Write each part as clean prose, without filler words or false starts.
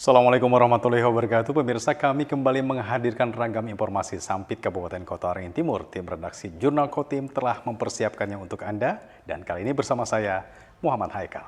Assalamualaikum warahmatullahi wabarakatuh. Pemirsa, kami kembali menghadirkan ragam informasi Sampit Kabupaten Kota Waringin Timur. Tim redaksi Jurnal Kotim telah mempersiapkannya untuk Anda. Dan kali ini bersama saya, Muhammad Haikal.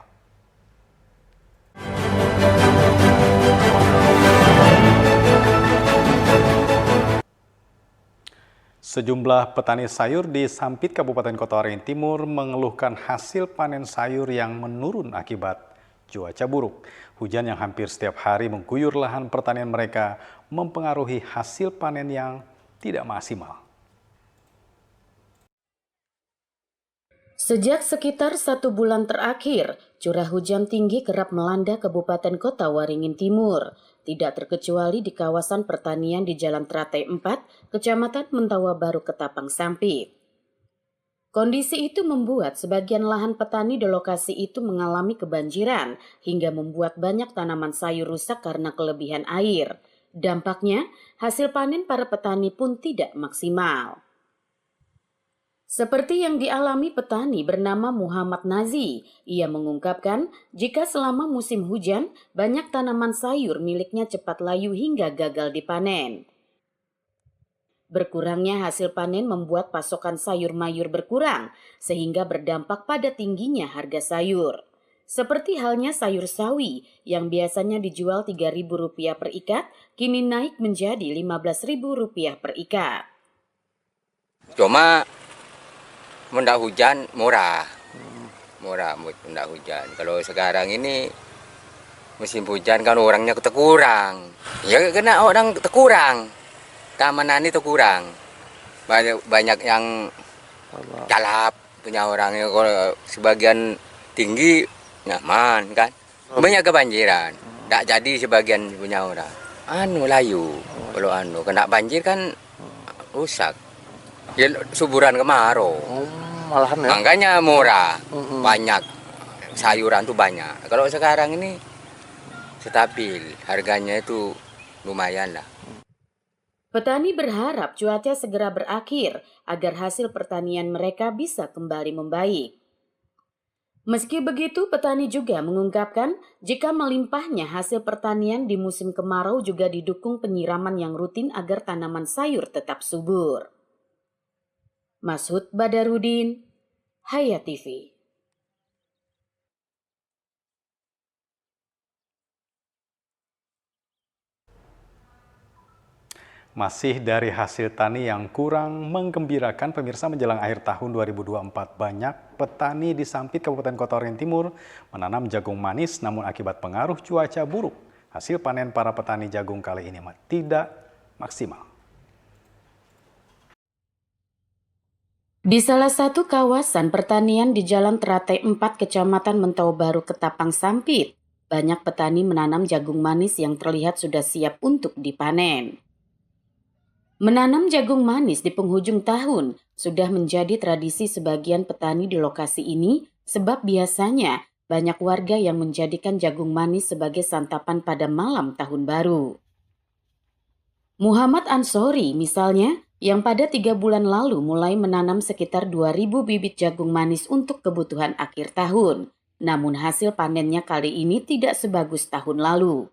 Sejumlah petani sayur di Sampit Kabupaten Kota Waringin Timur mengeluhkan hasil panen sayur yang menurun akibat cuaca buruk. Hujan yang hampir setiap hari mengguyur lahan pertanian mereka mempengaruhi hasil panen yang tidak maksimal. Sejak sekitar 1 bulan terakhir, curah hujan tinggi kerap melanda Kabupaten Kota Waringin Timur. Tidak terkecuali di kawasan pertanian di Jalan Teratai 4, Kecamatan Mentawa Baru, Ketapang, Sampit. Kondisi itu membuat sebagian lahan petani di lokasi itu mengalami kebanjiran hingga membuat banyak tanaman sayur rusak karena kelebihan air. Dampaknya, hasil panen para petani pun tidak maksimal. Seperti yang dialami petani bernama Muhammad Nazi, ia mengungkapkan jika selama musim hujan, banyak tanaman sayur miliknya cepat layu hingga gagal dipanen. Berkurangnya hasil panen membuat pasokan sayur mayur berkurang, sehingga berdampak pada tingginya harga sayur. Seperti halnya sayur sawi yang biasanya dijual Rp3.000 per ikat, kini naik menjadi Rp15.000 per ikat. Cuma mendak hujan murah mendak hujan. Kalau sekarang ini musim hujan kan orangnya terkurang, ya kena orang terkurang. Keamanan itu kurang, banyak yang calap punya orangnya. Kalau sebagian tinggi nyaman kan, banyak kebanjiran, tidak jadi sebagian punya orang. Layu, kalau kena banjir kan rusak, ya suburan kemarau. Malahan ya? Makanya murah, banyak sayuran tuh banyak. Kalau sekarang ini stabil, harganya itu lumayan lah. Petani berharap cuaca segera berakhir agar hasil pertanian mereka bisa kembali membaik. Meski begitu, petani juga mengungkapkan jika melimpahnya hasil pertanian di musim kemarau juga didukung penyiraman yang rutin agar tanaman sayur tetap subur. Mashud Badarudin, Hayat TV. Masih dari hasil tani yang kurang menggembirakan, pemirsa, menjelang akhir tahun 2024, banyak petani di Sampit Kabupaten Kota Waringin Timur menanam jagung manis, namun akibat pengaruh cuaca buruk, hasil panen para petani jagung kali ini tidak maksimal. Di salah satu kawasan pertanian di Jalan Teratai 4, Kecamatan Mentawa Baru, Ketapang, Sampit, banyak petani menanam jagung manis yang terlihat sudah siap untuk dipanen. Menanam jagung manis di penghujung tahun sudah menjadi tradisi sebagian petani di lokasi ini, sebab biasanya banyak warga yang menjadikan jagung manis sebagai santapan pada malam tahun baru. Muhammad Ansori misalnya, yang pada 3 bulan lalu mulai menanam sekitar 2.000 bibit jagung manis untuk kebutuhan akhir tahun. Namun hasil panennya kali ini tidak sebagus tahun lalu.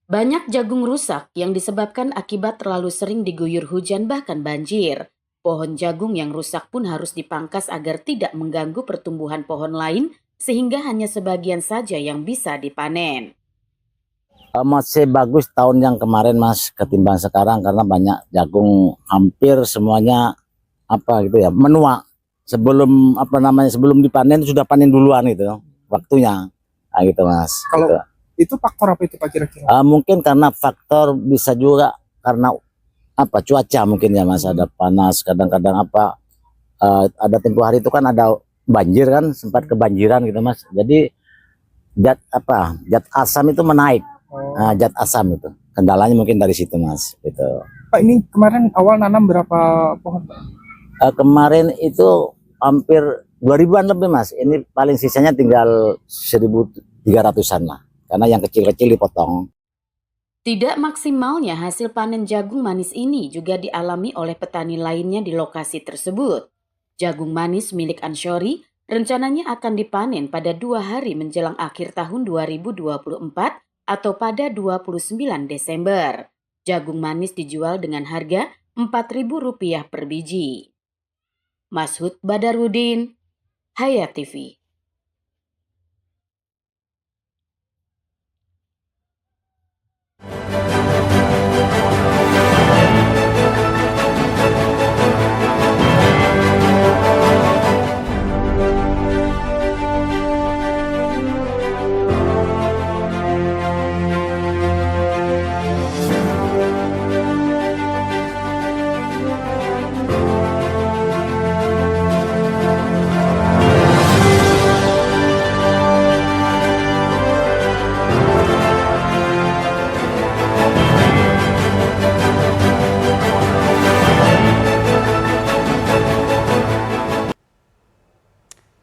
Banyak jagung rusak yang disebabkan akibat terlalu sering diguyur hujan bahkan banjir. Pohon jagung yang rusak pun harus dipangkas agar tidak mengganggu pertumbuhan pohon lain sehingga hanya sebagian saja yang bisa dipanen. Masih bagus tahun yang kemarin, Mas, ketimbang sekarang karena banyak jagung hampir semuanya menua. Sebelum dipanen sudah panen duluan itu waktunya. Nah, gitu, Mas. Kalau gitu. Itu faktor apa itu Pak kira-kira? Mungkin karena faktor bisa juga karena cuaca mungkin ya, Mas. Ada panas, kadang-kadang ada tempoh hari itu kan ada banjir kan, sempat kebanjiran gitu, Mas. Jadi zat asam itu menaik. Nah, zat asam itu kendalanya mungkin dari situ, Mas. Gitu. Pak, ini kemarin awal nanam berapa pohon, Pak? Kemarin itu hampir 2.000-an lebih, Mas. Ini paling sisanya tinggal 1.300-an lah. Karena yang kecil-kecil dipotong. Tidak maksimalnya hasil panen jagung manis ini juga dialami oleh petani lainnya di lokasi tersebut. Jagung manis milik Ansori Rencananya akan dipanen pada 2 hari menjelang akhir tahun 2024 atau pada 29 Desember. Jagung manis dijual dengan harga Rp4.000 per biji. Mashud Badarudin, Hayat TV.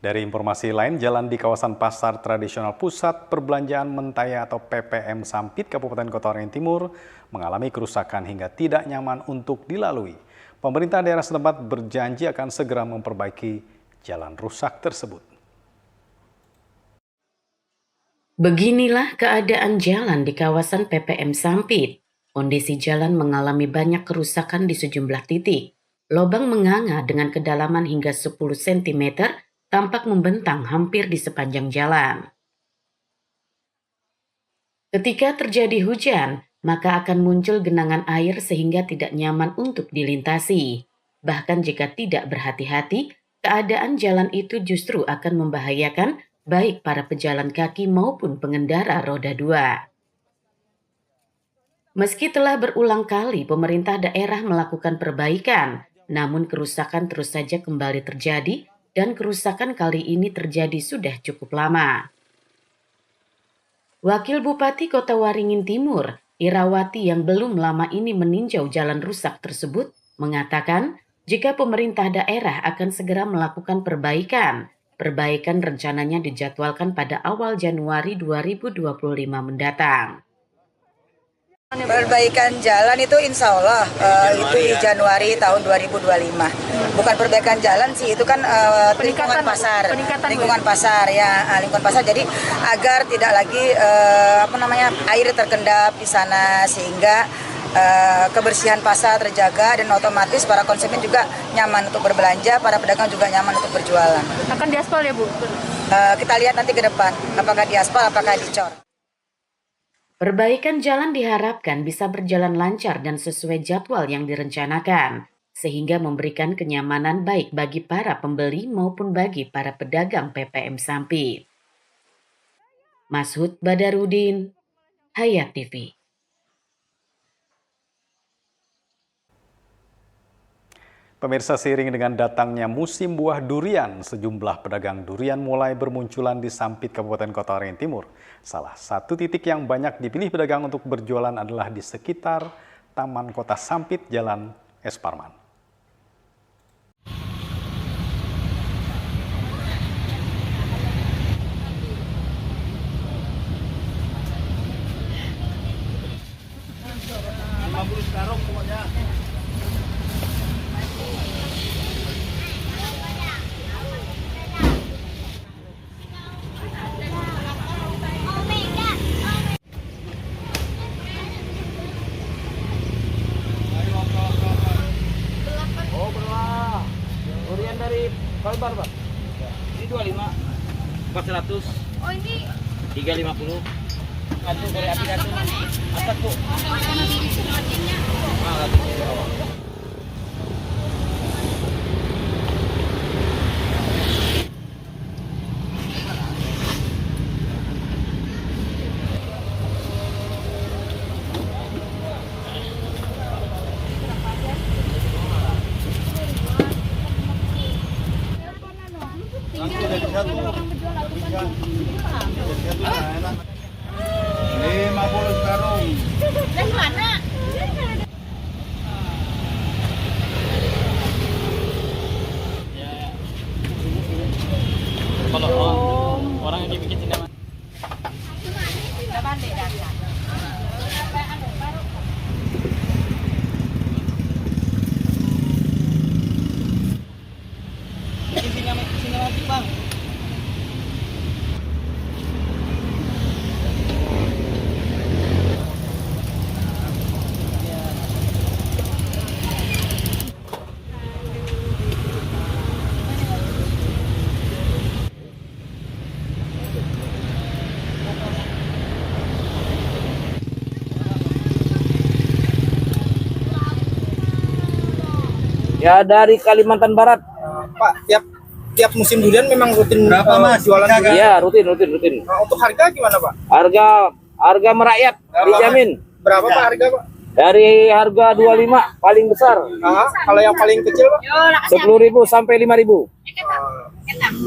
Dari informasi lain, jalan di kawasan Pasar Tradisional Pusat Perbelanjaan Mentaya atau PPM Sampit, Kabupaten Kota Waringin Timur mengalami kerusakan hingga tidak nyaman untuk dilalui. Pemerintah daerah setempat berjanji akan segera memperbaiki jalan rusak tersebut. Beginilah keadaan jalan di kawasan PPM Sampit. Kondisi jalan mengalami banyak kerusakan di sejumlah titik. Lobang menganga dengan kedalaman hingga 10 cm tampak membentang hampir di sepanjang jalan. Ketika terjadi hujan, maka akan muncul genangan air sehingga tidak nyaman untuk dilintasi. Bahkan jika tidak berhati-hati, keadaan jalan itu justru akan membahayakan baik para pejalan kaki maupun pengendara roda 2. Meski telah berulang kali pemerintah daerah melakukan perbaikan, namun kerusakan terus saja kembali terjadi dan kerusakan kali ini terjadi sudah cukup lama. Wakil Bupati Kota Waringin Timur, Irawati yang belum lama ini meninjau jalan rusak tersebut, mengatakan jika pemerintah daerah akan segera melakukan perbaikan. Perbaikan rencananya dijadwalkan pada awal Januari 2025 mendatang. Perbaikan jalan itu insya Allah itu di Januari tahun 2025. Bukan perbaikan jalan sih, itu kan lingkungan pasar. Lingkungan pasar ya, lingkungan pasar. Jadi agar tidak lagi air terkendap di sana sehingga kebersihan pasar terjaga dan otomatis para konsumen juga nyaman untuk berbelanja, para pedagang juga nyaman untuk berjualan. Akan diaspal ya Bu? Kita lihat nanti ke depan, apakah diaspal, apakah dicor. Perbaikan jalan diharapkan bisa berjalan lancar dan sesuai jadwal yang direncanakan, sehingga memberikan kenyamanan baik bagi para pembeli maupun bagi para pedagang PPM Sampit. Mashud Badarudin, Hayat TV. Pemirsa, seiring dengan datangnya musim buah durian, sejumlah pedagang durian mulai bermunculan di Sampit, Kabupaten Kota Waringin Timur. Salah satu titik yang banyak dipilih pedagang untuk berjualan adalah di sekitar Taman Kota Sampit, Jalan Es Parman. Durian dari Kalbar, Pak. Ini 25, 400. Oh, ini 350. Satu dari api satu. Angkat, Bu. Ya dari Kalimantan Barat. Pak, tiap musim durian memang rutin jualan durian? Iya, rutin. Untuk harga gimana, Pak? Harga merakyat, dijamin. Berapa, Pak, harga, Pak? Dari harga 25 paling besar. Kalau yang paling kecil, Pak? 10.000 sampai 5.000.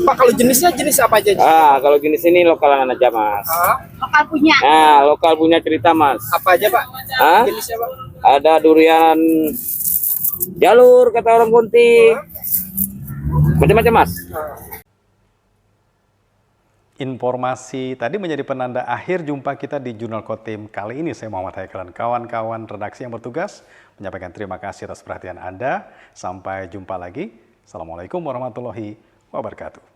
Pak, kalau jenisnya jenis apa aja? Kalau jenis ini lokalan aja, Mas. Lokal punya. Lokal punya cerita, Mas. Apa aja, Pak? Jenisnya, Pak? Ada durian jalur, kata orang Kunti. Macam-macam, Mas. Informasi tadi menjadi penanda akhir jumpa kita di Jurnal Kotim kali ini. Saya Muhammad Haikal dan kawan-kawan redaksi yang bertugas menyampaikan terima kasih atas perhatian Anda. Sampai jumpa lagi. Assalamualaikum warahmatullahi wabarakatuh.